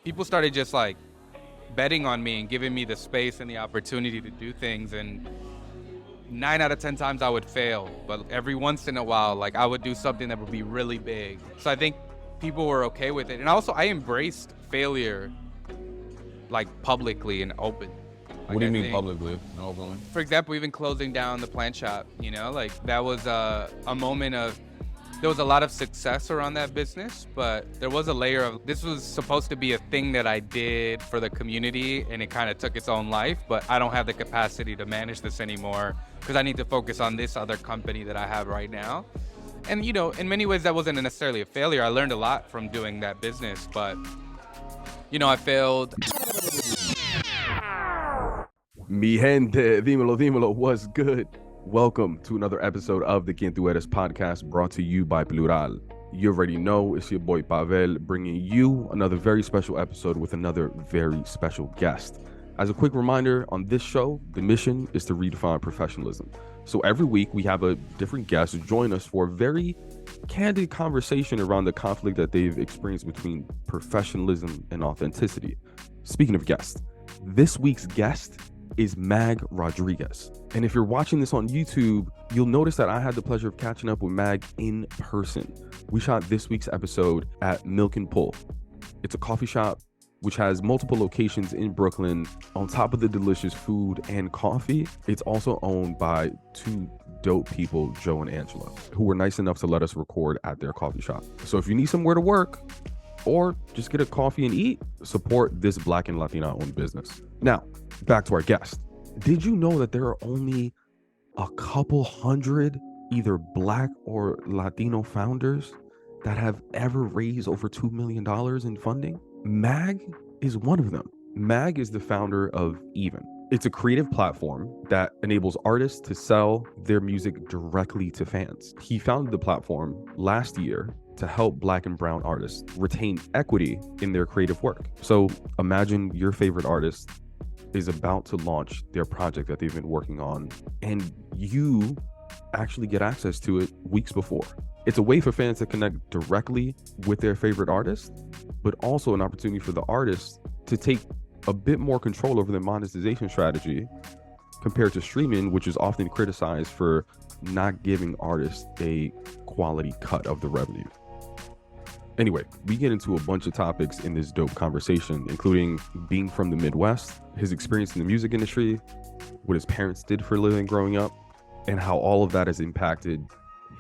people started just like betting on me and giving me the space and the opportunity to do things. And 9 out of 10 times I would fail, but every once in a while, like I would do something that would be really big. So I think people were okay with it. And also I embraced failure like publicly and open. What do you mean publicly and openly? For example, even closing down the plant shop, like that was a moment of, there was a lot of success around that business, but there was a layer of, this was supposed to be a thing that I did for the community and it kind of took its own life, but I don't have the capacity to manage this anymore because I need to focus on this other company that I have right now. And in many ways that wasn't necessarily a failure. I learned a lot from doing that business, but I failed. Mi gente, dímelo, what's good? Welcome to another episode of the Quién, Eres podcast brought to you by Plural. You already know it's your boy Pavel bringing you another very special episode with another very special guest. As a quick reminder, on this show, the mission is to redefine professionalism. So every week we have a different guest join us for a very candid conversation around the conflict that they've experienced between professionalism and authenticity. Speaking of guests, this week's guest is Mag Rodriguez. And if you're watching this on YouTube, you'll notice that I had the pleasure of catching up with Mag in person. We shot this week's episode at Milk and Pull. It's a coffee shop which has multiple locations in Brooklyn. On top of the delicious food and coffee, it's also owned by two dope people, Joe and Angela, who were nice enough to let us record at their coffee shop. So if you need somewhere to work or just get a coffee and eat, support this Black and Latina owned business. Now, back to our guest. Did you know that there are only a couple hundred either Black or Latino founders that have ever raised over $2 million in funding? Mag is one of them. Mag is the founder of Even. It's a creative platform that enables artists to sell their music directly to fans. He founded the platform last year to help Black and brown artists retain equity in their creative work. So imagine your favorite artist is about to launch their project that they've been working on, and you actually get access to it weeks before. It's a way for fans to connect directly with their favorite artist, but also an opportunity for the artists to take a bit more control over their monetization strategy compared to streaming, which is often criticized for not giving artists a quality cut of the revenue. Anyway, we get into a bunch of topics in this dope conversation, including being from the Midwest, his experience in the music industry, what his parents did for a living growing up, and how all of that has impacted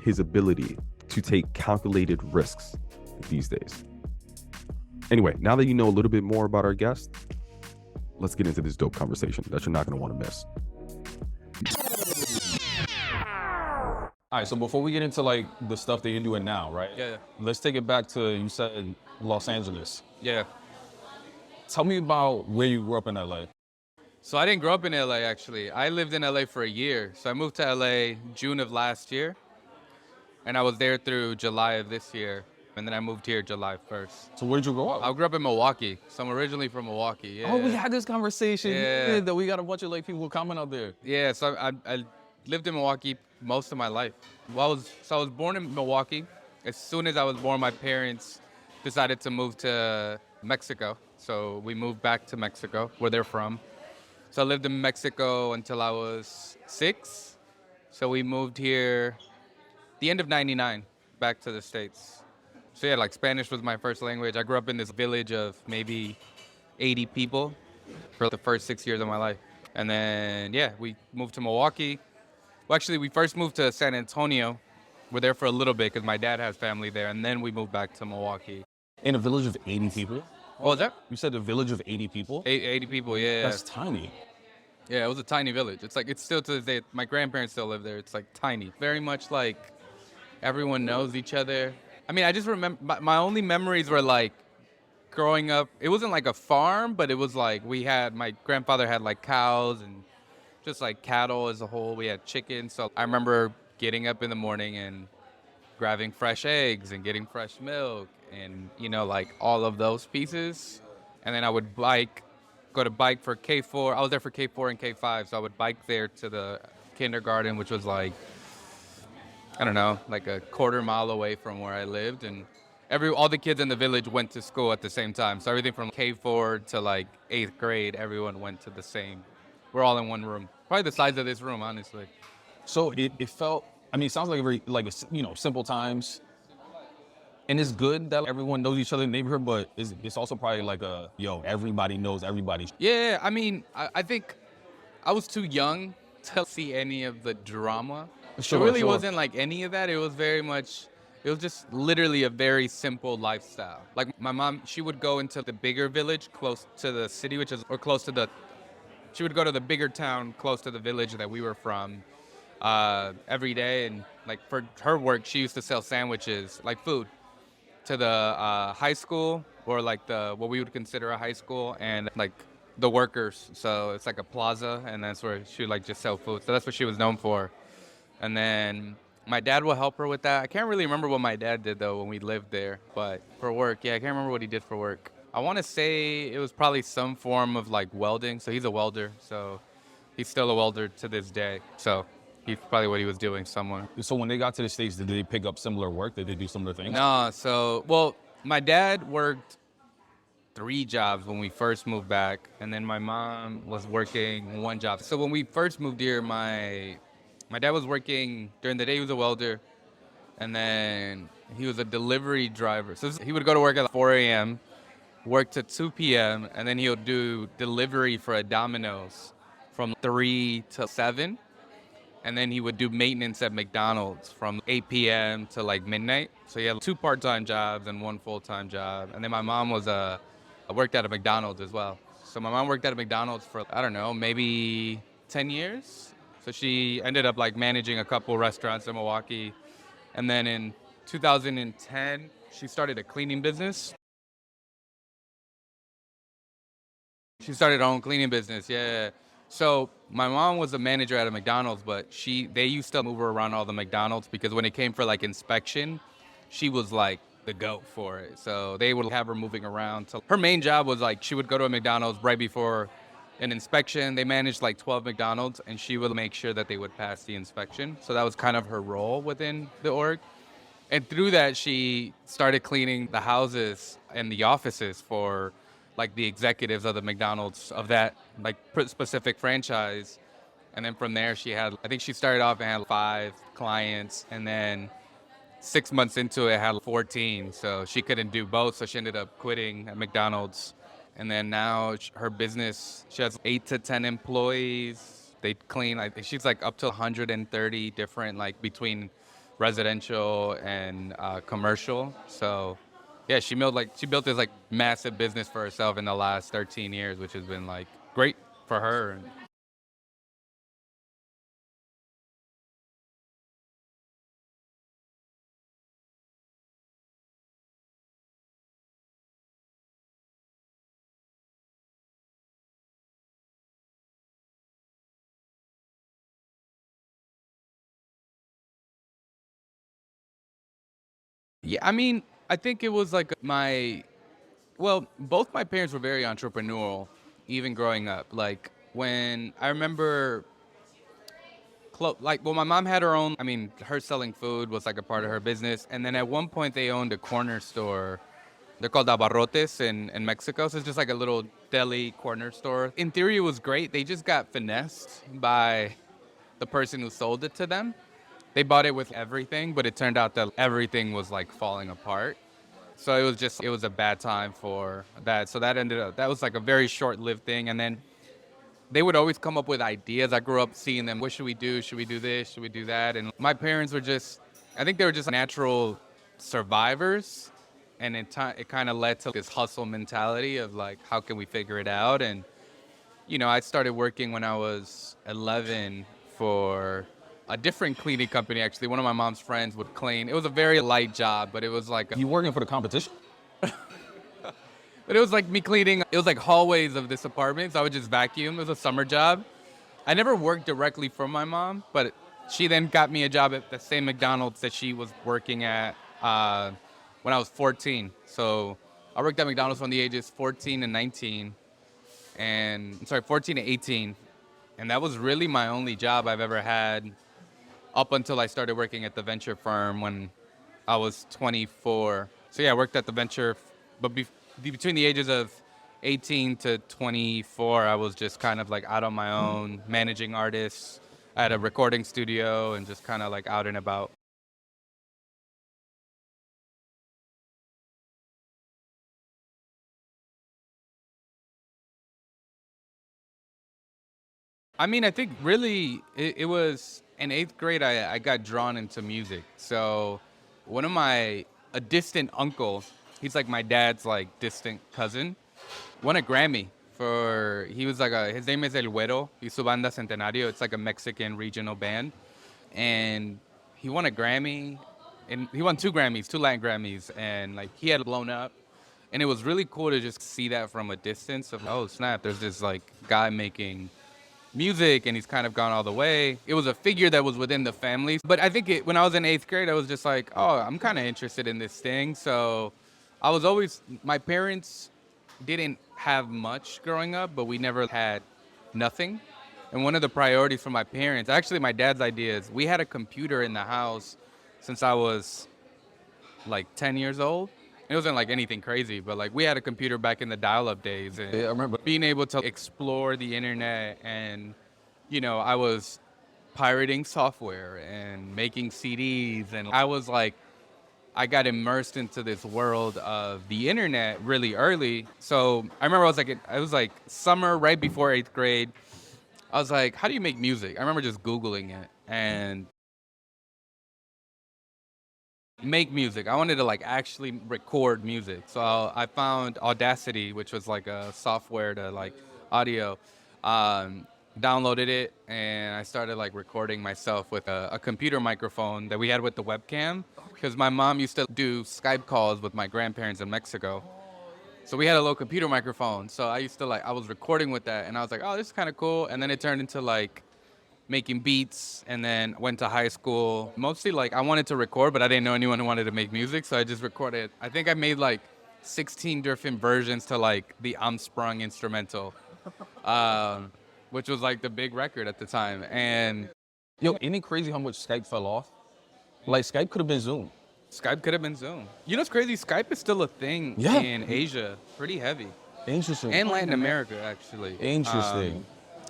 his ability to take calculated risks these days. Anyway, now that you know a little bit more about our guest, let's get into this dope conversation that you're not going to want to miss. All right, so before we get into like the stuff that you're doing now, right? Yeah. Let's take it back to, you said Los Angeles. Yeah. Tell me about where you grew up in LA. So I didn't grow up in LA, actually. I lived in LA for a year. So I moved to LA June of last year, and I was there through July of this year. And then I moved here July 1st. So where did you grow up? I grew up in Milwaukee. So I'm originally from Milwaukee. Yeah. Oh, we had this conversation. Yeah. That we got a bunch of like people coming out there. Yeah, so I lived in Milwaukee most of my life. I was born in Milwaukee. As soon as I was born, my parents decided to move to Mexico. So we moved back to Mexico, where they're from. So I lived in Mexico until I was 6. So we moved here the end of '99 back to the States. So yeah, like Spanish was my first language. I grew up in this village of maybe 80 people for the first 6 years of my life. And then, yeah, we moved to Milwaukee. Well, actually, we first moved to San Antonio. We're there for a little bit because my dad has family there. And then we moved back to Milwaukee. In a village of 80 people? What was that? You said a village of 80 people? 80 people, yeah. That's tiny. Yeah, it was a tiny village. It's still to this day, my grandparents still live there. It's like tiny. Very much like everyone knows each other. I mean, I just remember, my only memories were like growing up. It wasn't like a farm, but it was like my grandfather had like cows and just like cattle as a whole. We had chickens. So I remember getting up in the morning and grabbing fresh eggs and getting fresh milk and, like all of those pieces. And then I would go to bike for K4. I was there for K4 and K5. So I would bike there to the kindergarten, which was like, I don't know, like a quarter mile away from where I lived. And all the kids in the village went to school at the same time. So everything from K4 to like 8th grade, everyone went to the same. We're all in one room. Probably the size of this room, honestly. So it felt. I mean, it sounds like very simple times, and it's good that everyone knows each other in the neighborhood. But it's also probably like everybody knows everybody. Yeah, I mean, I think I was too young to see any of the drama. Sure, it really sure. wasn't like any of that. It was very much, it was just literally a very simple lifestyle. Like my mom, she would go into the bigger village close to the city, or close to she would go to the bigger town close to the village that we were from every day. And like for her work, she used to sell sandwiches, like food, to the high school, or like what we would consider a high school, and like the workers. So it's like a plaza, and that's where she would like just sell food. So that's what she was known for. And then my dad will help her with that. I can't really remember what my dad did though when we lived there, but for work, yeah, I can't remember what he did for work. I want to say it was probably some form of like welding. So he's a welder, so he's still a welder to this day. So he's probably what he was doing somewhere. So when they got to the States, did they pick up similar work? Did they do similar things? No, well, my dad worked 3 jobs when we first moved back, and then my mom was working 1 job. So when we first moved here, my dad was working during the day. He was a welder, and then he was a delivery driver. So he would go to work at 4 a.m., work to 2 p.m., and then he would do delivery for a Domino's from 3 to 7. And then he would do maintenance at McDonald's from 8 p.m. to like midnight. So he had 2 part-time jobs and 1 full-time job. And then my mom worked at a McDonald's as well. So my mom worked at a McDonald's for, I don't know, maybe 10 years. So she ended up like managing a couple restaurants in Milwaukee. And then in 2010, she started a cleaning business. She started her own cleaning business, yeah. So my mom was a manager at a McDonald's, but they used to move her around all the McDonald's because when it came for like inspection, she was like the goat for it. So they would have her moving around. So her main job was like she would go to a McDonald's right before an inspection. They managed like 12 McDonald's, and she would make sure that they would pass the inspection. So that was kind of her role within the org. And through that, she started cleaning the houses and the offices for like the executives of the McDonald's of that like specific franchise. And then from there, I think she started off and had 5 clients, and then 6 months into it, had 14. So she couldn't do both. So she ended up quitting at McDonald's. And then now her business, she has 8 to 10 employees. They clean, she's like up to 130 different, like between residential and commercial. So yeah, she built this like massive business for herself in the last 13 years, which has been like great for her. Yeah, I mean, I think it was like both my parents were very entrepreneurial, even growing up. Like when I remember, my mom had her own, I mean, her selling food was like a part of her business. And then at one point they owned a corner store. They're called abarrotes in Mexico. So it's just like a little deli corner store. In theory, it was great. They just got finessed by the person who sold it to them. They bought it with everything, but it turned out that everything was like falling apart. So it was a bad time for that. So that was like a very short-lived thing. And then they would always come up with ideas. I grew up seeing them. What should we do? Should we do this? Should we do that? And my parents I think they were just natural survivors. And it kind of led to this hustle mentality of like, how can we figure it out? And, I started working when I was 11 for a different cleaning company, actually. One of my mom's friends would clean. It was a very light job, but it was like... You working for the competition? But it was like me cleaning. It was like hallways of this apartment, so I would just vacuum. It was a summer job. I never worked directly for my mom, but she then got me a job at the same McDonald's that she was working at when I was 14. So I worked at McDonald's from the ages 14 and 19. 14 and 18. And that was really my only job I've ever had up until I started working at the venture firm when I was 24. So yeah, I worked at the venture, but between the ages of 18 to 24, I was just kind of like out on my own, managing artists. I had a recording studio and just kind of like out and about. I mean, I think really it was in eighth grade, I got drawn into music. So one of a distant uncle, he's like my dad's like distant cousin, won a Grammy he was like his name is El Güero, y su banda Centenario. It's like a Mexican regional band. And he won a Grammy, and he won two Grammys, two Latin Grammys, and like he had blown up. And it was really cool to just see that from a distance of, oh snap, there's this like guy making music and he's kind of gone all the way. It was a figure that was within the family. But I think when I was in eighth grade, I was just like, oh, I'm kind of interested in this thing. So my parents didn't have much growing up, but we never had nothing. And one of the priorities for my parents, actually my dad's idea, is we had a computer in the house since I was like 10 years old. It wasn't like anything crazy, but like we had a computer back in the dial-up days, and Yeah, I remember. being able to explore the internet, and I was pirating software and making CDs, and I got immersed into this world of the internet really early. So I remember I was like summer right before eighth grade. I was like, how do you make music? I remember just Googling it and make music. I wanted to like actually record music. So I found Audacity, which was like a software to like audio. Downloaded it and I started like recording myself with a computer microphone that we had with the webcam, because my mom used to do Skype calls with my grandparents in Mexico. So we had a little computer microphone. So I was recording with that and I was like, oh, this is kind of cool. And then it turned into like making beats, and then went to high school. Mostly like I wanted to record, but I didn't know anyone who wanted to make music. So I just recorded. I think I made like 16 different versions to like the I'm Sprung instrumental. Which was like the big record at the time. And Yo, ain't it crazy how much Skype fell off? Like Skype could have been Zoom. Skype could have been Zoom. You know what's crazy? Skype is still a thing Yeah. in Asia, pretty heavy. Interesting. And Latin America, actually. Interesting.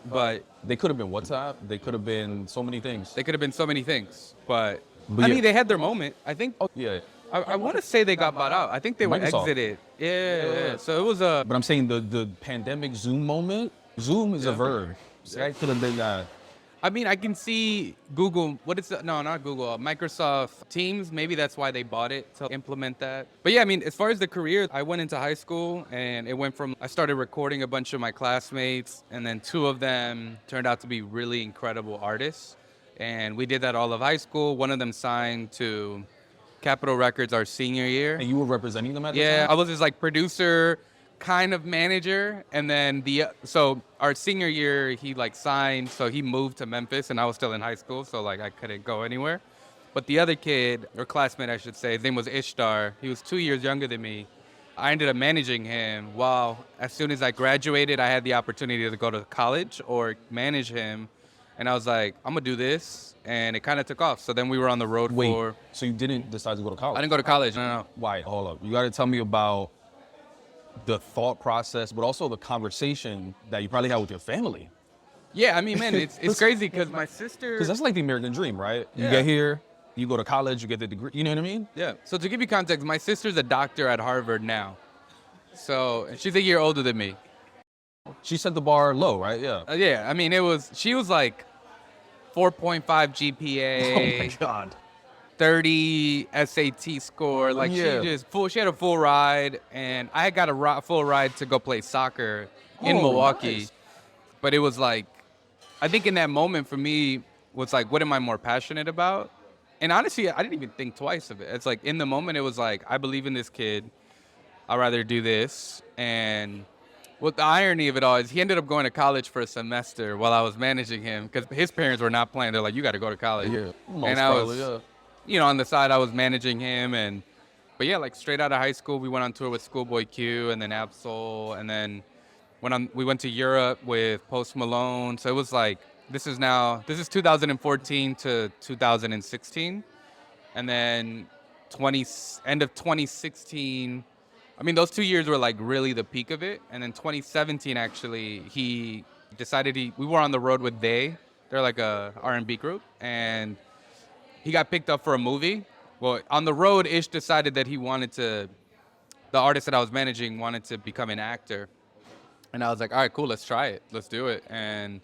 But They could have been WhatsApp. They could have been so many things. they could have been so many things. But But I yeah. mean, they had their moment. I think Oh yeah. I want to say they got bought out. I think they were Microsoft. exited. Yeah. So it was a. But I'm saying the pandemic Zoom moment. Zoom is a verb. Skype could have been that. I mean, I can see Google. No, not Google. Microsoft Teams. Maybe that's why they bought it, to implement that. But yeah, I mean, as far as the career, I went into high school and it went from, I started recording a bunch of my classmates, and then two of them turned out to be really incredible artists. And we did that all of high school. One of them signed to Capitol Records our senior year. And you were representing them at the Yeah, time? I was his like producer, kind of manager, and then so our senior year he like signed, so he moved to Memphis, and I was still in high school, so like I couldn't go anywhere. But the other kid, or classmate I should say, his name was Ishtar. He was 2 years younger than me. I ended up managing him. While as soon as I graduated, I had the opportunity to go to college or manage him, and I was like, I'm gonna do this, and it kind of took off. So then we were on the road Wait, for. so you didn't decide to go to college? I didn't go to college. No. Why? Hold up. You got to tell me about the thought process, but also the conversation that you probably had with your family. Yeah, I mean, man, it's crazy because my sister. Because that's like the American dream, right? You Yeah. get here, you go to college, you get the degree. You know what I mean? Yeah. So to give you context, my sister's a doctor at Harvard now. So and she's a year older than me. She set the bar low, right? Yeah. Yeah. I mean, she was like 4.5 GPA. Oh my God. 30 SAT score. Like Yeah. she had a full ride, and I got a full ride to go play soccer in Oh, Milwaukee. nice. But it was like, I think in that moment for me was like, what am I more passionate about? And honestly, I didn't even think twice of it. It's like in the moment, it was like, I believe in this kid. I'd rather do this. And what the irony of it all is he ended up going to college for a semester while I was managing him, because his parents were not playing. They're like, you got to go to college. Yeah. Most And I probably, was, yeah. on the side, I was managing him. But yeah, like straight out of high school, we went on tour with Schoolboy Q and then Absol. And then we went to Europe with Post Malone. So it was like, this is 2014 to 2016. And then end of 2016. I mean, those 2 years were like really the peak of it. And then 2017, actually, he decided we were on the road with They're like a R&B group. And he got picked up for a movie. Well, on the road, Ish decided that the artist that I was managing wanted to become an actor. And I was like, all right, cool, let's try it. Let's do it. And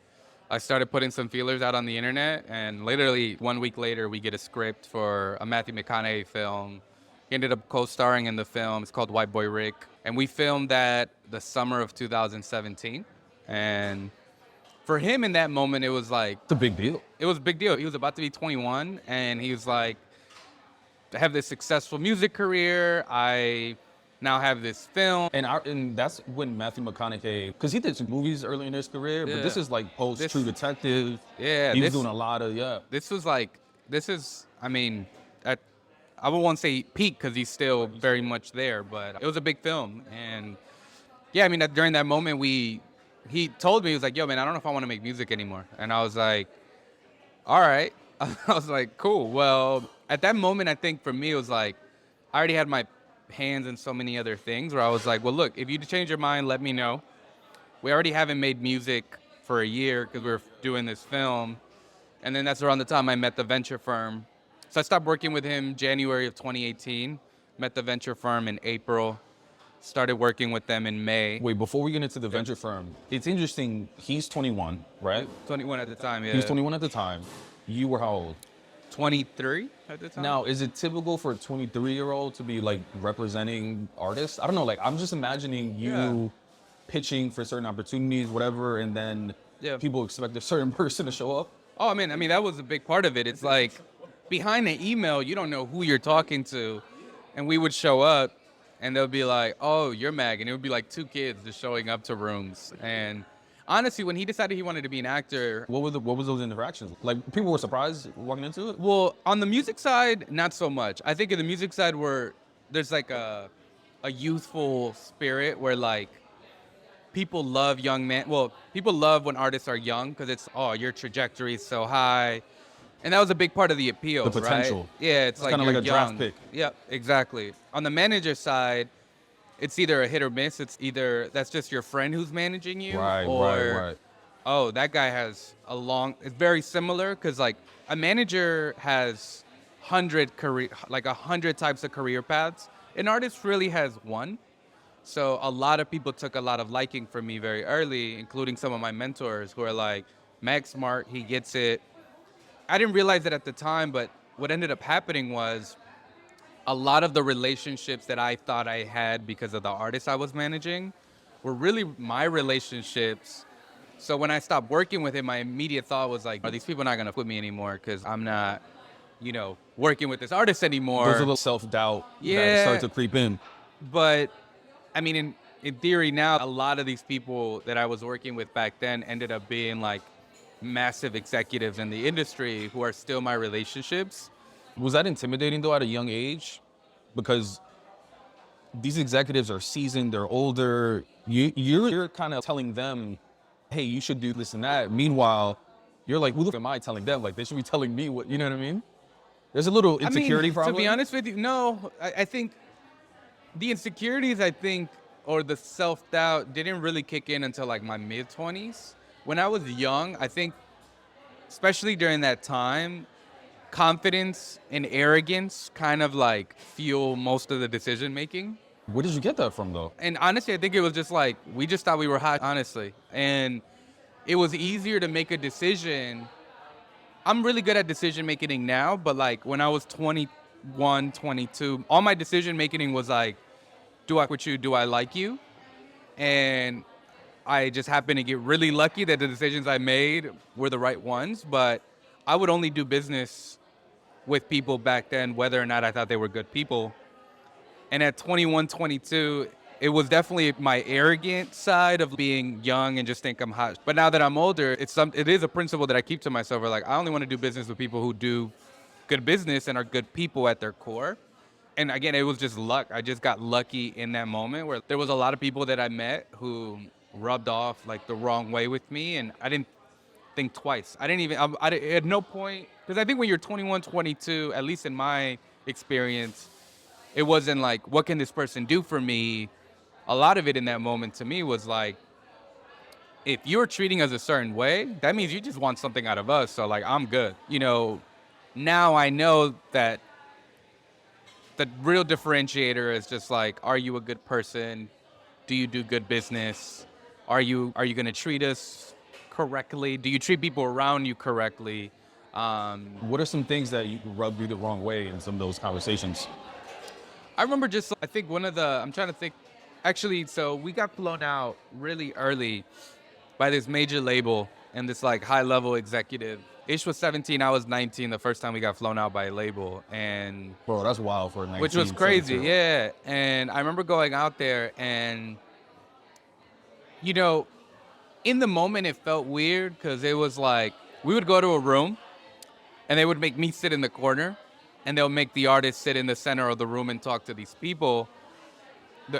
I started putting some feelers out on the internet. And literally 1 week later, we get a script for a Matthew McConaughey film. He ended up co-starring in the film. It's called White Boy Rick. And we filmed that the summer of 2017. And for him in that moment, it was like... It's a big deal. It was a big deal. He was about to be 21. And he was like, I have this successful music career. I now have this film. And that's when Matthew McConaughey, because he did some movies early in his career, but this is like post True Detective. Yeah. He was doing a lot of, I won't say peak because he's still very much there, but it was a big film. And yeah, I mean, during that moment, he told me, he was like, yo, man, I don't know if I want to make music anymore. And I was like, all right. I was like, cool. Well, at that moment, I think for me, it was like, I already had my hands in so many other things where I was like, well, look, if you change your mind, let me know. We already haven't made music for a year because we were doing this film. And then that's around the time I met the venture firm. So I stopped working with him January of 2018, met the venture firm in April, started working with them in May. Wait, before we get into the venture firm, it's interesting, he's 21, right? 21 at the time, yeah. He was 21 at the time. You were how old? 23 at the time. Now, is it typical for a 23-year-old to be like representing artists? I don't know, like I'm just imagining you pitching for certain opportunities, whatever, and then people expect a certain person to show up. Oh, I mean, that was a big part of it. It's like behind the email, you don't know who you're talking to. And we would show up and they'll be like, oh, you're Mag. And it would be like 2 kids just showing up to rooms. And honestly, when he decided he wanted to be an actor... What was those interactions? Like, people were surprised walking into it? Well, on the music side, not so much. I think in the music side, there's like a youthful spirit where like people love young men. Well, people love when artists are young because it's, oh, your trajectory is so high. And that was a big part of the appeal, the potential. Right? Yeah, it's like kind of like a young. draft pick. Yeah, exactly. On the manager side, it's either a hit or miss. It's either that's just your friend who's managing you, right. Oh, that guy has it's very similar because like a manager has 100 types of career paths. An artist really has one. So a lot of people took a lot of liking for me very early, including some of my mentors who are like, Mag's smart, he gets it. I didn't realize it at the time, but what ended up happening was a lot of the relationships that I thought I had because of the artists I was managing were really my relationships. So when I stopped working with him, my immediate thought was like, are these people not going to put me anymore because I'm not, working with this artist anymore? There's a little self-doubt that starts to creep in. But, I mean, in theory now, a lot of these people that I was working with back then ended up being like massive executives in the industry who are still my relationships. Was that intimidating though at a young age? Because these executives are seasoned, they're older. You're kind of telling them, hey, you should do this and that. Meanwhile, you're like, who the fuck am I telling them? Like, they should be telling me what, you know what I mean? There's a little insecurity problem. To be honest with you, no. I think the insecurities, or the self-doubt didn't really kick in until like my mid-20s. When I was young, I think, especially during that time, confidence and arrogance kind of like fuel most of the decision making. Where did you get that from though? And honestly, I think it was just like, we just thought we were hot, honestly. And it was easier to make a decision. I'm really good at decision making now, but like when I was 21, 22, all my decision making was like, do I with you? Do I like you? And I just happened to get really lucky that the decisions I made were the right ones, but I would only do business with people back then, whether or not I thought they were good people. And at 21, 22, it was definitely my arrogant side of being young and just think I'm hot. But now that I'm older, it is a principle that I keep to myself where like, I only want to do business with people who do good business and are good people at their core. And again, it was just luck. I just got lucky in that moment where there was a lot of people that I met who rubbed off like the wrong way with me, and I didn't think twice. I at no point, because I think when you're 21, 22, at least in my experience, It wasn't like, what can this person do for me? A lot of it in that moment to me was like, if you're treating us a certain way, that means you just want something out of us. So like, I'm good. Now I know that the real differentiator is just like, are you a good person? Do you do good business? Are you going to treat us correctly? Do you treat people around you correctly? What are some things that you rubbed you the wrong way in some of those conversations? I remember I think I'm trying to think, actually, so we got flown out really early by this major label and this like high level executive. Ish was 17, I was 19 the first time we got flown out by a label, and Bro, that's wild for a 19, which was crazy, 17-year-old. yeah. And I remember going out there and, you know, in the moment it felt weird because it was like we would go to a room and they would make me sit in the corner and they'll make the artist sit in the center of the room and talk to these people.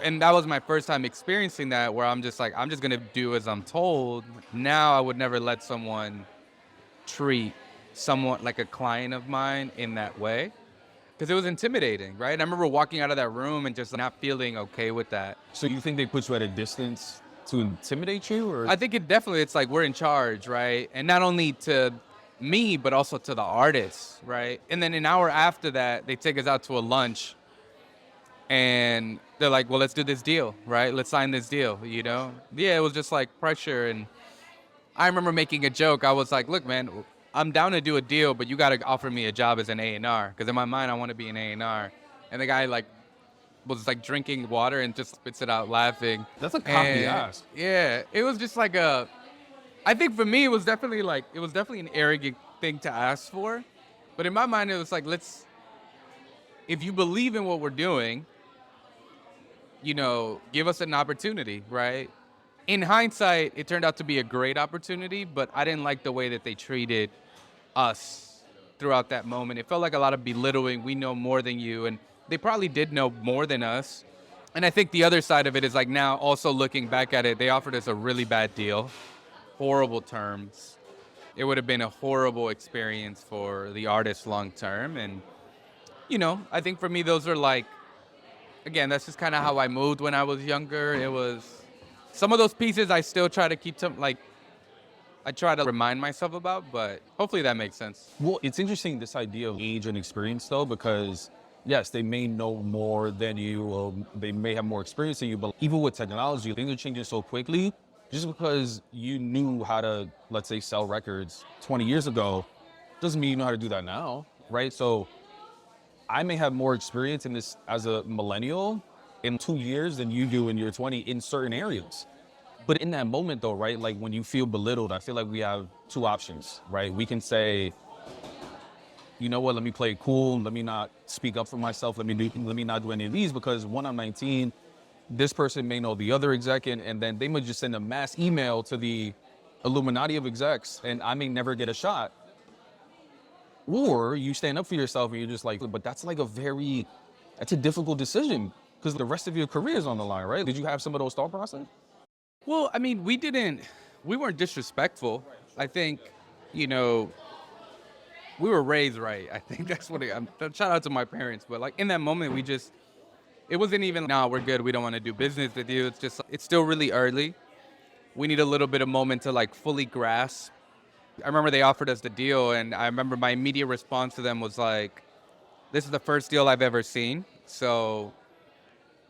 And that was my first time experiencing that, where I'm just like, I'm just going to do as I'm told. Now I would never let someone treat someone like a client of mine in that way because it was intimidating, right? I remember walking out of that room and just not feeling okay with that. So you think they put you at a distance to intimidate you, or? I think it's like we're in charge, right? And not only to me, but also to the artists, right? And then an hour after that, they take us out to a lunch and they're like, well, let's do this deal, right? Let's sign this deal, Yeah, it was just like pressure. And I remember making a joke. I was like, look, man, I'm down to do a deal, but you got to offer me a job as an A&R because in my mind, I want to be an A&R. And the guy like was like drinking water and just spits it out laughing. That's a cocky ass. Yeah, it was just like I think for me, it was definitely an arrogant thing to ask for. But in my mind, it was like, if you believe in what we're doing, give us an opportunity, right? In hindsight, it turned out to be a great opportunity, but I didn't like the way that they treated us throughout that moment. It felt like a lot of belittling. We know more than you. And they probably did know more than us. And I think the other side of it is like now also looking back at it, they offered us a really bad deal, horrible terms. It would have been a horrible experience for the artist long term. And, I think for me, those are like, again, that's just kind of how I moved when I was younger. It was some of those pieces I still try to keep I try to remind myself about, but hopefully that makes sense. Well, it's interesting, this idea of age and experience, though, because yes, they may know more than you, or they may have more experience than you, but even with technology, things are changing so quickly. Just because you knew how to, let's say, sell records 20 years ago, doesn't mean you know how to do that now, right? So I may have more experience in this as a millennial in 2 years than you do in your 20 in certain areas. But in that moment, though, right, like when you feel belittled, I feel like we have two options, right? We can say, you know what, let me play it cool. Let me not speak up for myself. Let me not do any of these because one, I'm 19. This person may know the other exec, and then they might just send a mass email to the Illuminati of execs, and I may never get a shot. Or you stand up for yourself and you're just like, but that's a difficult decision because the rest of your career is on the line, right? Did you have some of those thought process? Well, I mean, we weren't disrespectful. I think, we were raised right. I think that's shout out to my parents. But like in that moment, it wasn't even, no, we're good. We don't want to do business with you. It's still really early. We need a little bit of moment to like fully grasp. I remember they offered us the deal and I remember my immediate response to them was like, this is the first deal I've ever seen. So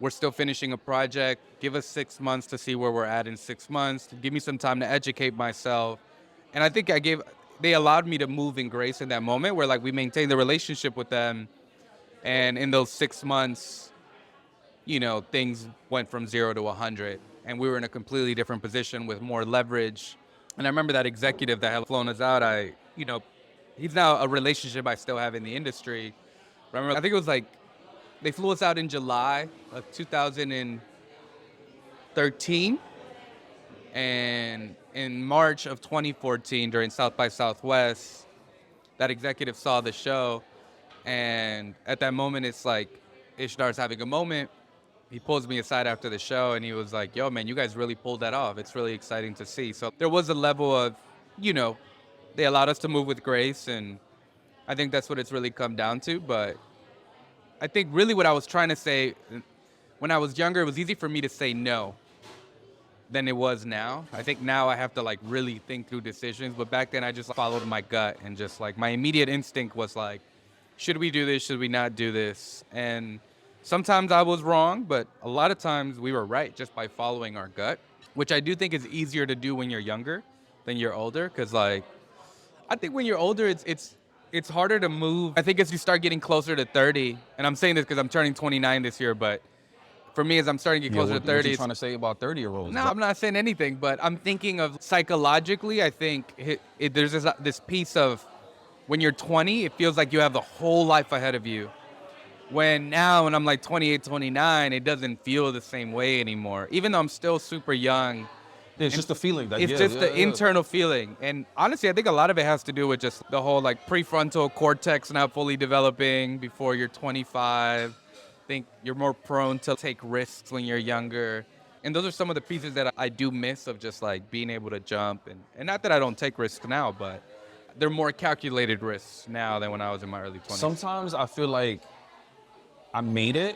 we're still finishing a project. Give us 6 months to see where we're at in 6 months. Give me some time to educate myself. And I think they allowed me to move in grace in that moment where like we maintained the relationship with them. And in those 6 months, things went from 0 to 100 and we were in a completely different position with more leverage. And I remember that executive that had flown us out, he's now a relationship I still have in the industry. I think it was like, they flew us out in July of 2013. And in March of 2014, during South by Southwest, that executive saw the show. And at that moment, it's like, Ishtar's having a moment. He pulls me aside after the show and he was like, yo, man, you guys really pulled that off. It's really exciting to see. So there was a level of, they allowed us to move with grace. And I think that's what it's really come down to. But I think really what I was trying to say, when I was younger, it was easy for me to say no than it was now. I think now I have to like really think through decisions, but back then I just followed my gut and just like my immediate instinct was like, should we do this? Should we not do this? And sometimes I was wrong, but a lot of times we were right just by following our gut, which I do think is easier to do when you're younger than you're older. Cause like, I think when you're older, it's harder to move. I think as you start getting closer to 30, and I'm saying this because I'm turning 29 this year, but for me, as I'm starting to get closer to 30, what you trying to say about 30-year-olds? no, I'm not saying anything, but I'm thinking of psychologically, I think there's this piece of when you're 20, it feels like you have the whole life ahead of you. When I'm like 28, 29, it doesn't feel the same way anymore. Even though I'm still super young, It's just a feeling. That, it's just the internal feeling. And honestly, I think a lot of it has to do with just the whole like prefrontal cortex not fully developing before you're 25. I think you're more prone to take risks when you're younger. And those are some of the pieces that I do miss of just like being able to jump. And not that I don't take risks now, but they're more calculated risks now than when I was in my early 20s. Sometimes I feel like I made it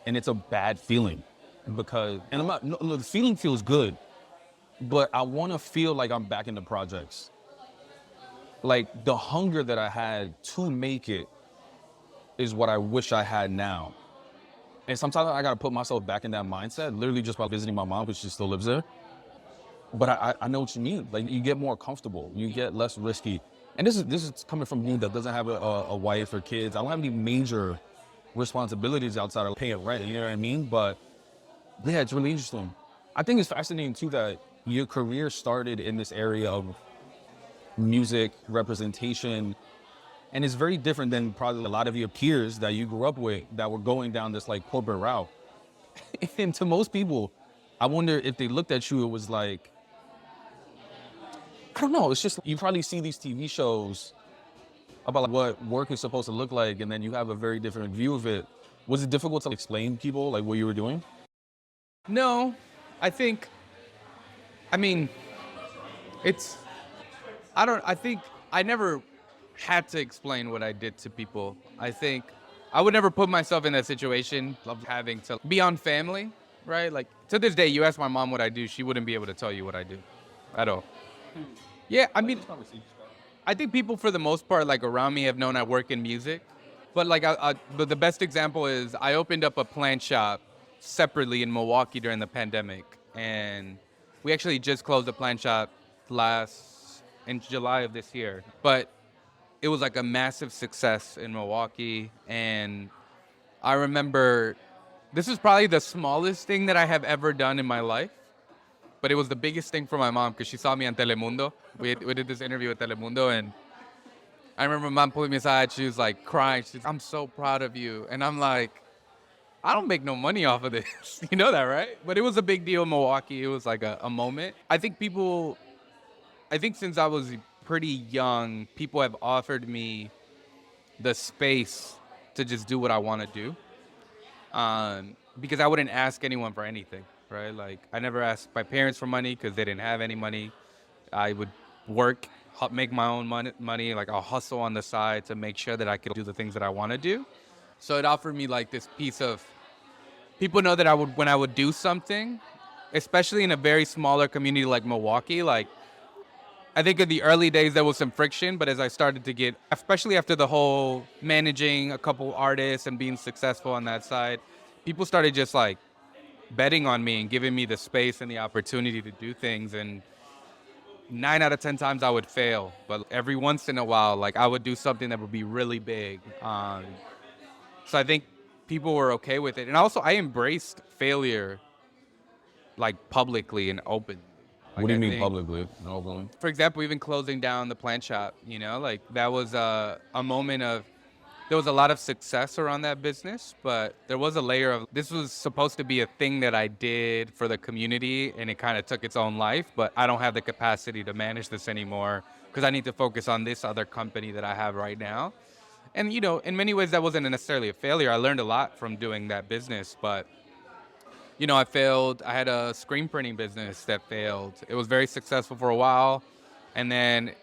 and it's a bad feeling because, and I'm not, no, the feeling feels good, but I want to feel like I'm back in the projects. Like the hunger that I had to make it is what I wish I had now. And sometimes I got to put myself back in that mindset, literally just by visiting my mom because she still lives there. But I know what you mean. Like you get more comfortable, you get less risky. And this is coming from me that doesn't have a wife or kids. I don't have any major responsibilities outside of paying rent, you know what I mean? But yeah, it's really interesting. I think it's fascinating too that your career started in this area of music representation, and it's very different than probably a lot of your peers that you grew up with that were going down this like corporate route. And to most people, I wonder if they looked at you, it was like, I don't know, it's just, you probably see these TV shows about like what work is supposed to look like, and then you have a very different view of it. Was it difficult to explain to people like what you were doing? No, I think I never had to explain what I did to people. I think I would never put myself in that situation of having to be on family, right? Like to this day, you ask my mom what I do, she wouldn't be able to tell you what I do at all. Yeah, I think people for the most part, like around me have known I work in music, but like but the best example is I opened up a plant shop separately in Milwaukee during the pandemic. And we actually just closed the plant shop in July of this year. But it was like a massive success in Milwaukee. And I remember this is probably the smallest thing that I have ever done in my life. But it was the biggest thing for my mom because she saw me on Telemundo. We did this interview with Telemundo, and I remember my mom pulling me aside. She was like crying. She's, I'm so proud of you. And I'm like, I don't make no money off of this. You know that, right? But it was a big deal in Milwaukee. It was like a moment. I think since I was pretty young, people have offered me the space to just do what I want to do. Because I wouldn't ask anyone for anything, right? Like I never asked my parents for money because they didn't have any money. I would work, make my own money. Like I'll hustle on the side to make sure that I could do the things that I want to do. So it offered me like this piece of, people know that when I would do something, especially in a very smaller community like Milwaukee, like I think in the early days there was some friction, but as I started to get, especially after the whole managing a couple artists and being successful on that side, people started just like betting on me and giving me the space and the opportunity to do things. And 9 out of 10 times I would fail, but every once in a while, like I would do something that would be really big. So I think people were okay with it. And also I embraced failure like publicly and openly. What do you mean publicly and openly? For example, even closing down the plant shop, you know, like that was a moment of, there was a lot of success around that business, but there was a layer of, this was supposed to be a thing that I did for the community and it kind of took its own life, but I don't have the capacity to manage this anymore because I need to focus on this other company that I have right now. And, you know, in many ways that wasn't necessarily a failure. I learned a lot from doing that business, but, you know, I failed. I had a screen printing business that failed. It was very successful for a while. And then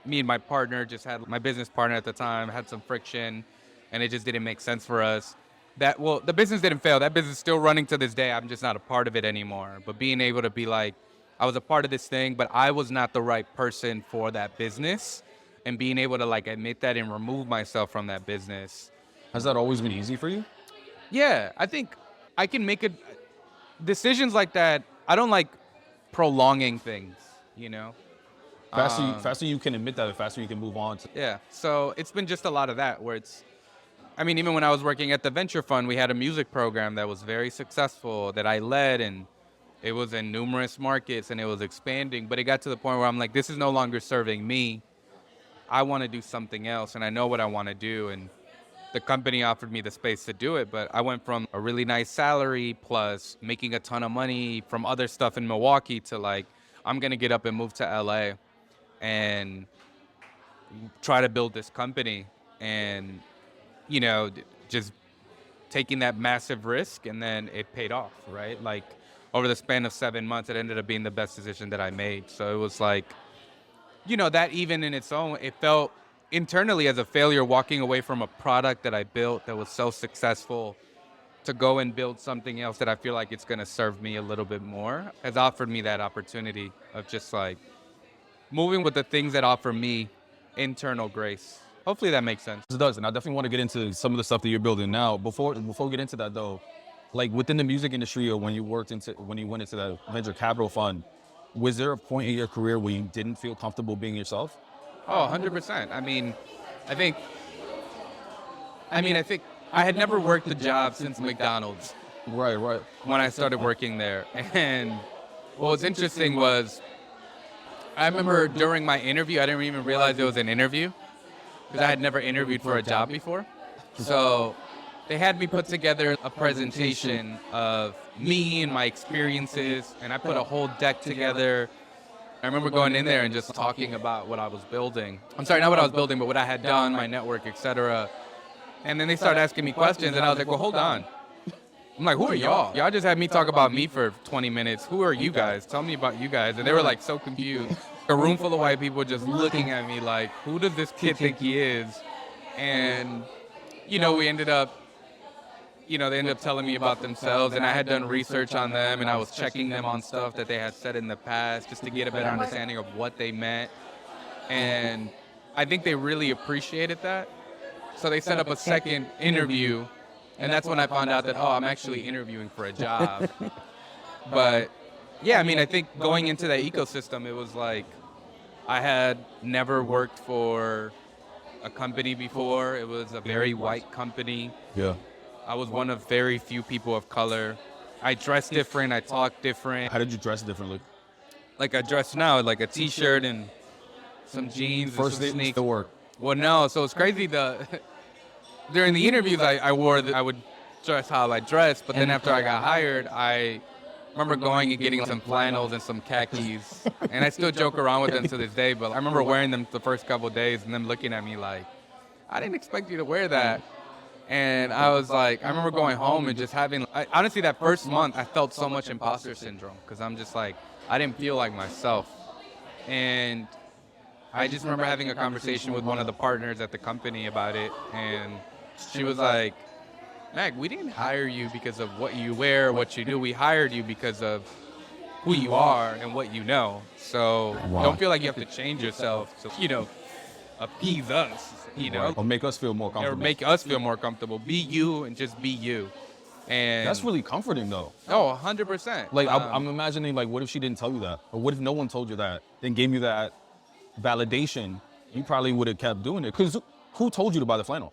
me and my partner just had, my business partner at the time, had some friction. and it just didn't make sense for us. The business didn't fail. That business is still running to this day. I'm just not a part of it anymore. But being able to be like, I was a part of this thing, but I was not the right person for that business, and being able to like admit that and remove myself from that business. Has that always been easy for you? Yeah, I think I can make decisions like that. I don't like prolonging things, you know? Faster you can admit that, the faster you can move on. Yeah, so it's been just a lot of that where I mean, even when I was working at the venture fund, we had a music program that was very successful that I led, and it was in numerous markets and it was expanding, but it got to the point where I'm like, this is no longer serving me. I want to do something else, and I know what I want to do, and the company offered me the space to do it, but I went from a really nice salary plus making a ton of money from other stuff in Milwaukee to like, I'm going to get up and move to LA and try to build this company, and you know, just taking that massive risk, and then it paid off, right? Like over the span of 7 months, it ended up being the best decision that I made. So it was like, you know, that even in its own, it felt internally as a failure walking away from a product that I built that was so successful to go and build something else that I feel like it's going to serve me a little bit more has offered me that opportunity of just like moving with the things that offer me internal grace. Hopefully that makes sense. It does, and I definitely want to get into some of the stuff that you're building now. Before we get into that though, like within the music industry or when you went into that venture capital fund, was there a point in your career where you didn't feel comfortable being yourself? Oh, 100%. I mean, I think I had never worked a job since McDonald's. Right. When I started working there. And what was interesting was I remember during my interview, I didn't even realize it was an interview because I had never interviewed for a job before. So they had me put together a presentation of me and my experiences, and I put a whole deck together. I remember going in there and just talking about what I was building. I'm sorry, not what I was building, but what I had done, my network, etc. And then they started asking me questions, and I was like, well, hold on. I'm like, who are y'all? Y'all just had me talk about me for 20 minutes. Who are you guys? Tell me about you guys. And they were like so confused. A room full of white people just looking at me like, who does this kid think he is? And, you know, they ended up telling me about themselves, and I had done research on them, and I was checking them on stuff that they had said in the past just to get a better understanding of what they meant. And I think they really appreciated that. So they set up a second interview, and that's when I found out that, I'm actually interviewing for a job. But yeah, I mean, I think going into that ecosystem, it was like I had never worked for a company before. It was a very white company. Yeah. I was one of very few people of color. I dressed different. I talked different. How did you dress differently? Like I dress now, like a t-shirt and some jeans and some sneakers. To work. Well, no. So it's crazy. During the interviews, I would dress how I dressed, but then after I got hired, I remember going and getting some flannels and some khakis, and I still joke around with them to this day. But I remember wearing them the first couple of days, and them looking at me like, "I didn't expect you to wear that." And I was like, I remember going home and just honestly, that first month, I felt so much imposter syndrome because I'm just like, I didn't feel like myself. And I just remember having a conversation with one of the partners at the company about it, and she was like, Mac, we didn't hire you because of what you wear, what you do. We hired you because of who you are and what you know. So don't feel like you have to change yourself to, appease us, Or make us feel more comfortable. Or make us feel more comfortable. Be you and just be you. And that's really comforting, though. Oh, 100%. Like, I'm imagining, like, what if she didn't tell you that? Or what if no one told you that, then gave you that validation? You probably would have kept doing it. Because who told you to buy the flannel?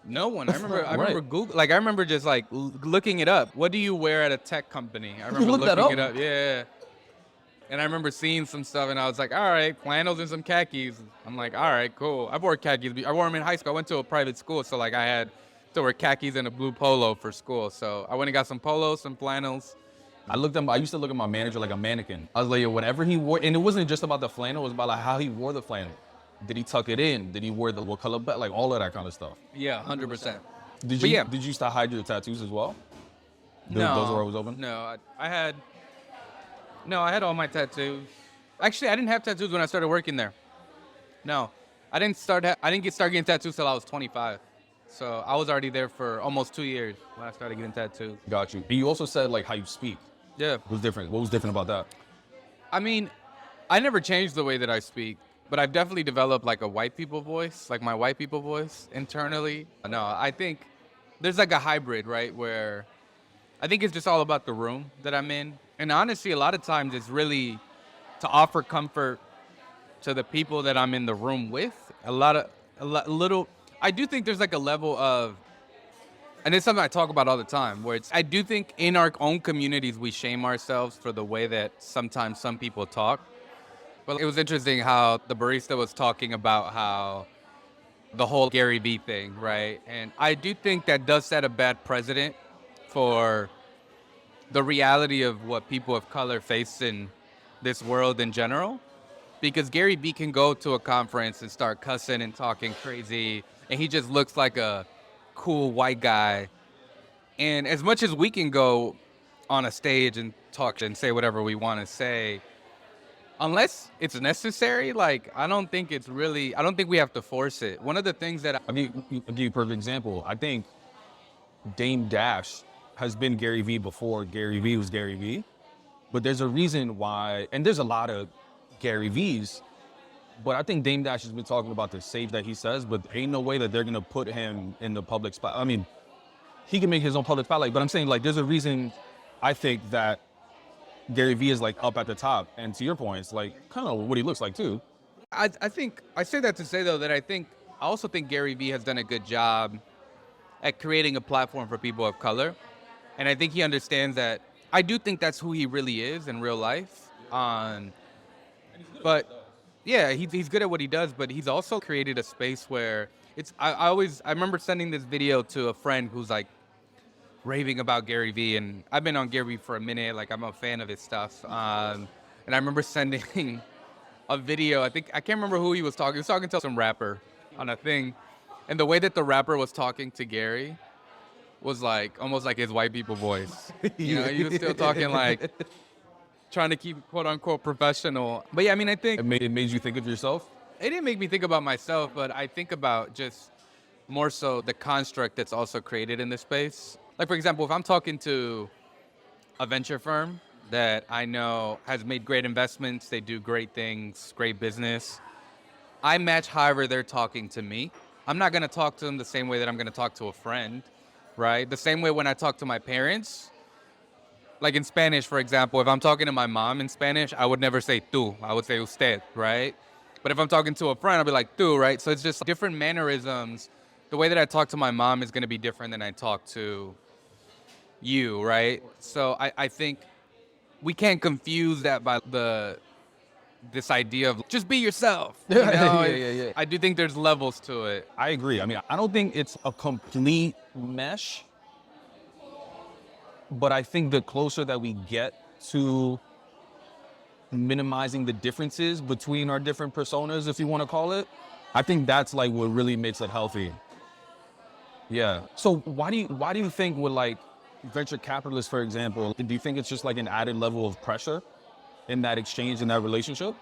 No one. I remember Google. Like, I remember just like looking it up. What do you wear at a tech company? I remember looking it up. Yeah. And I remember seeing some stuff, and I was like, all right, flannels and some khakis. I'm like, all right, cool. I've worn khakis. I wore them in high school. I went to a private school, so like I had to wear khakis and a blue polo for school. So I went and got some polos, some flannels. I used to look at my manager like a mannequin. I was like, whatever he wore, and it wasn't just about the flannel, it was about like how he wore the flannel. Did he tuck it in? Did he wear what color belt? Like all of that kind of stuff. Yeah, 100%. Did you used to hide your tattoos as well? No. Those were always open? No, I had all my tattoos. Actually, I didn't have tattoos when I started working there. No, I didn't start getting tattoos till I was 25. So I was already there for almost 2 years when I started getting tattoos. Got you. And you also said like how you speak Yeah. was different. What was different about that? I mean, I never changed the way that I speak, but I've definitely developed like a white people voice, like my white people voice internally. No, I think there's like a hybrid, right? Where I think it's just all about the room that I'm in. And honestly, a lot of times it's really to offer comfort to the people that I'm in the room with. Little, I do think there's like a level of, and it's something I talk about all the time, where I do think in our own communities, we shame ourselves for the way that sometimes some people talk. But it was interesting how the barista was talking about how the whole Gary Vee thing, right? And I do think that does set a bad precedent for the reality of what people of color face in this world in general. Because Gary Vee can go to a conference and start cussing and talking crazy, and he just looks like a cool white guy. And as much as we can go on a stage and talk and say whatever we want to say, unless it's necessary, like I don't think we have to force it. One of the things that I'll give you a perfect example. I think Dame Dash has been Gary Vee before Gary Vee was Gary Vee. But there's a reason why, and there's a lot of Gary V's, but I think Dame Dash has been talking about the safe that he says, but ain't no way that they're gonna put him in the public spot. I mean, he can make his own public spotlight, but I'm saying like there's a reason I think that Gary Vee is like up at the top. And to your point, it's like kind of what he looks like too. I think I say that to say though that I also think Gary Vee has done a good job at creating a platform for people of color, and I think he understands that. I do think that's who he really is in real life. But yeah, he's good at what he does, but he's also created a space where I remember sending this video to a friend who's like raving about Gary Vee, and I've been on Gary Vee for a minute, like I'm a fan of his stuff. And I remember sending a video, I can't remember who he was talking. He was talking to some rapper on a thing, and the way that the rapper was talking to Gary was like almost like his white people voice. You know, he was still talking like trying to keep quote unquote professional. But yeah, I mean, I think It made you think of yourself? it didn't make me think about myself, but I think about just more so the construct that's also created in this space. Like, for example, if I'm talking to a venture firm that I know has made great investments, they do great things, great business, I match however they're talking to me. I'm not going to talk to them the same way that I'm going to talk to a friend, right? The same way when I talk to my parents, like in Spanish, for example, if I'm talking to my mom in Spanish, I would never say tú, I would say usted, right? But if I'm talking to a friend, I'll be like tú, right? So it's just different mannerisms. The way that I talk to my mom is going to be different than I talk to you, right? So I think we can't confuse that by this idea of just be yourself. You know? Yeah. I do think there's levels to it. I agree. I mean, I don't think it's a complete mesh, but I think the closer that we get to minimizing the differences between our different personas, if you want to call it, I think that's like what really makes it healthy. Yeah. So why do you think with like venture capitalists, for example, do you think it's just like an added level of pressure in that exchange, in that relationship?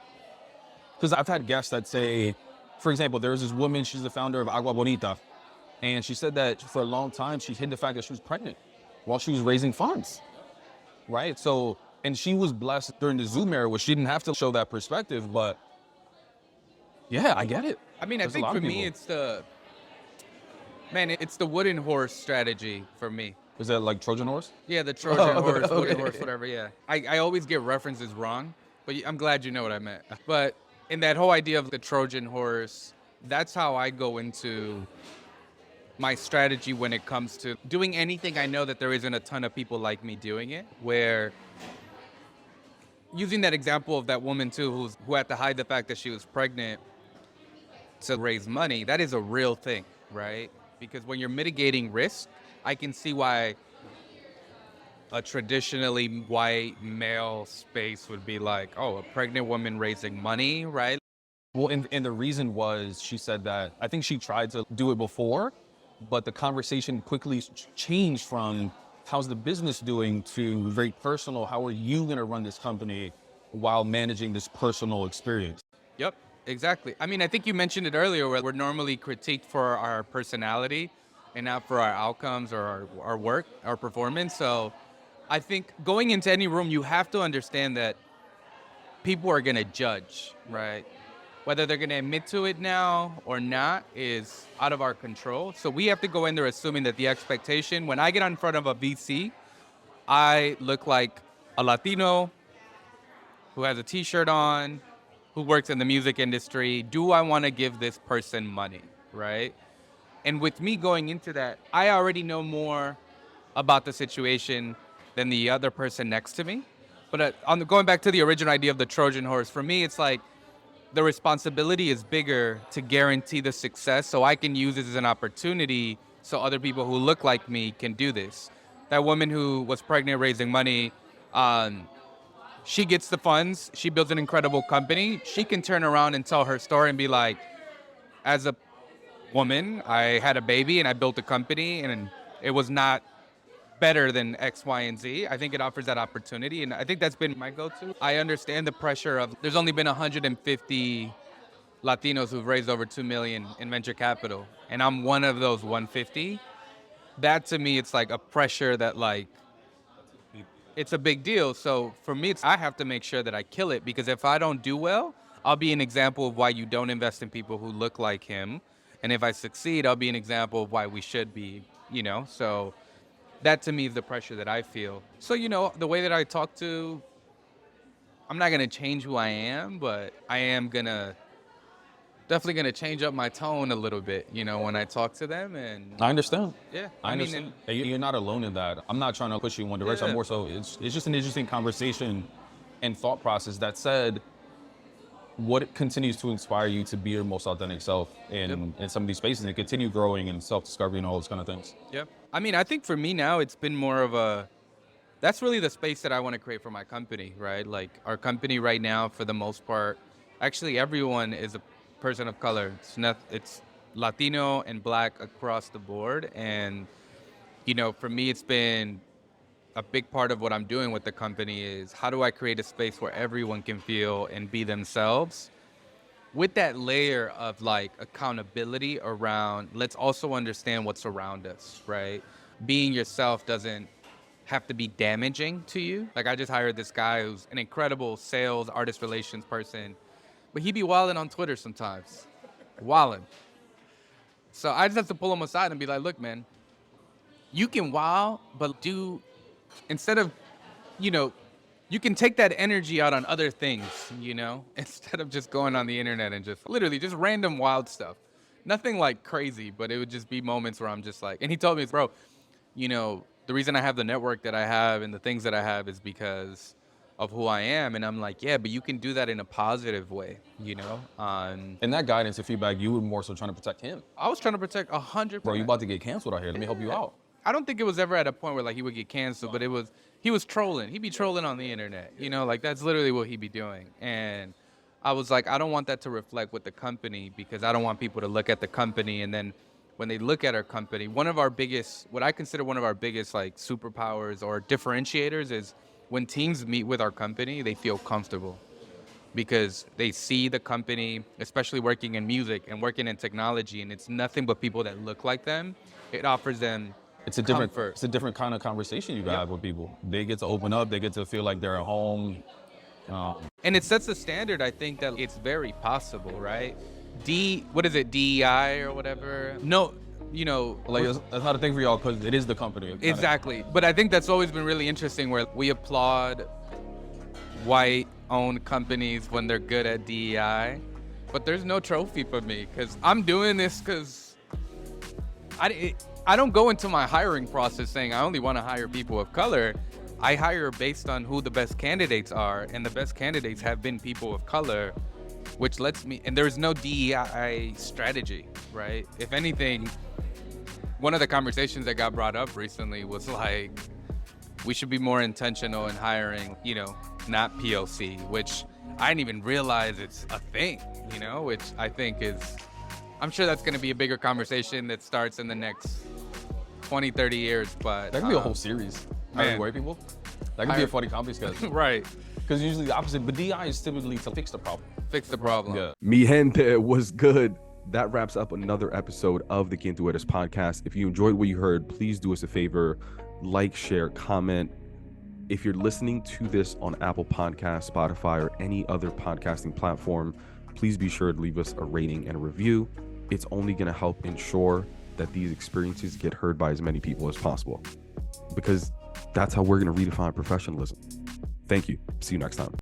Because I've had guests that say, for example, there was this woman, she's the founder of Agua Bonita, and she said that for a long time she hid the fact that she was pregnant while she was raising funds, right? So, and she was blessed during the Zoom era where she didn't have to show that perspective, but yeah, I get it. I mean, I There's a think lot for of me, people. it's the wooden horse strategy for me. Is that like Trojan horse? Yeah, the Trojan horse, okay. wooden horse, whatever, yeah. I always get references wrong, but I'm glad you know what I meant. But in that whole idea of the Trojan horse, that's how I go into my strategy when it comes to doing anything I know that there isn't a ton of people like me doing it, where using that example of that woman too, who had to hide the fact that she was pregnant to raise money, that is a real thing, right? Because when you're mitigating risk, I can see why a traditionally white male space would be like, oh, a pregnant woman raising money, right? Well, and the reason was she said that I think she tried to do it before, but the conversation quickly changed from how's the business doing to very personal. How are you going to run this company while managing this personal experience? Yep, exactly. I mean, I think you mentioned it earlier where we're normally critiqued for our personality, and not for our outcomes or our work, our performance. So I think going into any room, you have to understand that people are going to judge, right? Whether they're going to admit to it now or not is out of our control. So we have to go in there assuming that the expectation, when I get in front of a VC, I look like a Latino who has a t-shirt on, who works in the music industry. Do I want to give this person money, right? And with me going into that, I already know more about the situation than the other person next to me. But going back to the original idea of the Trojan horse, for me, it's like the responsibility is bigger to guarantee the success so I can use this as an opportunity so other people who look like me can do this. That woman who was pregnant raising money, she gets the funds, she builds an incredible company. She can turn around and tell her story and be like, as a woman, I had a baby and I built a company and it was not better than X, Y, and Z. I think it offers that opportunity, and I think that's been my go-to. I understand the pressure of, there's only been 150 Latinos who've raised over 2 million in venture capital, and I'm one of those 150. That to me, it's like a pressure that like, it's a big deal. So for me, I have to make sure that I kill it, because if I don't do well, I'll be an example of why you don't invest in people who look like him. And if I succeed, I'll be an example of why we should be, so that to me is the pressure that I feel. So, the way that I talk to, I'm not going to change who I am, but I am definitely going to change up my tone a little bit, when I talk to them. And I understand. Yeah. I understand. You're not alone in that. I'm not trying to push you in one direction. Yeah. I'm more so, it's just an interesting conversation and thought process. That said, what continues to inspire you to be your most authentic self in some of these spaces and continue growing and self-discovery and all those kind of things? Yep. I think for me now, it's been more of that's really the space that I want to create for my company, right? Like our company right now, for the most part, actually everyone is a person of color. It's Latino and Black across the board. And, for me, it's been a big part of what I'm doing with the company is how do I create a space where everyone can feel and be themselves with that layer of like accountability around, let's also understand what's around us, right? Being yourself doesn't have to be damaging to you. Like I just hired this guy who's an incredible sales, artist relations person, but he be wilding on Twitter sometimes, wilding. So I just have to pull him aside and be like, look, man, you can wild, but instead of, you can take that energy out on other things, instead of just going on the internet and just literally just random wild stuff. Nothing like crazy, but it would just be moments where I'm just like, and he told me, bro, the reason I have the network that I have and the things that I have is because of who I am. And I'm like, yeah, but you can do that in a positive way, And that guidance and feedback, you were more so trying to protect him. I was trying to protect 100%. Bro, you about to get canceled out here. Let me help you out. I don't think it was ever at a point where like he would get canceled, but he was trolling. He'd be trolling on the internet, like that's literally what he'd be doing. And I was like, I don't want that to reflect with the company, because I don't want people to look at the company and then when they look at our company, what I consider one of our biggest like superpowers or differentiators is when teams meet with our company, they feel comfortable because they see the company, especially working in music and working in technology, and it's nothing but people that look like them. It offers them It's a different kind of conversation you got have with people. They get to open up. They get to feel like they're at home. And it sets a standard, I think, that it's very possible, right? What is it, DEI or whatever? No, like that's not a thing for y'all because it is the company. Exactly. But I think that's always been really interesting where we applaud white-owned companies when they're good at DEI, but there's no trophy for me because I'm doing this because I don't go into my hiring process saying I only want to hire people of color. I hire based on who the best candidates are, and the best candidates have been people of color, which lets me, and there's no DEI strategy, right? If anything, one of the conversations that got brought up recently was like, we should be more intentional in hiring, not POC, which I didn't even realize it's a thing, which I think I'm sure that's going to be a bigger conversation that starts in the next 20, 30 years, but... That could be a whole series. Hiring white people. That could be a funny comedy sketch. Right. Because usually the opposite, but DI is typically to fix the problem. Fix the problem. Yeah. Mi gente was good. that wraps up another episode of the Quién, Eres podcast. If you enjoyed what you heard, please do us a favor, like, share, comment. If you're listening to this on Apple Podcasts, Spotify, or any other podcasting platform, please be sure to leave us a rating and a review. It's only going to help ensure that these experiences get heard by as many people as possible, because that's how we're going to redefine professionalism. Thank you. See you next time.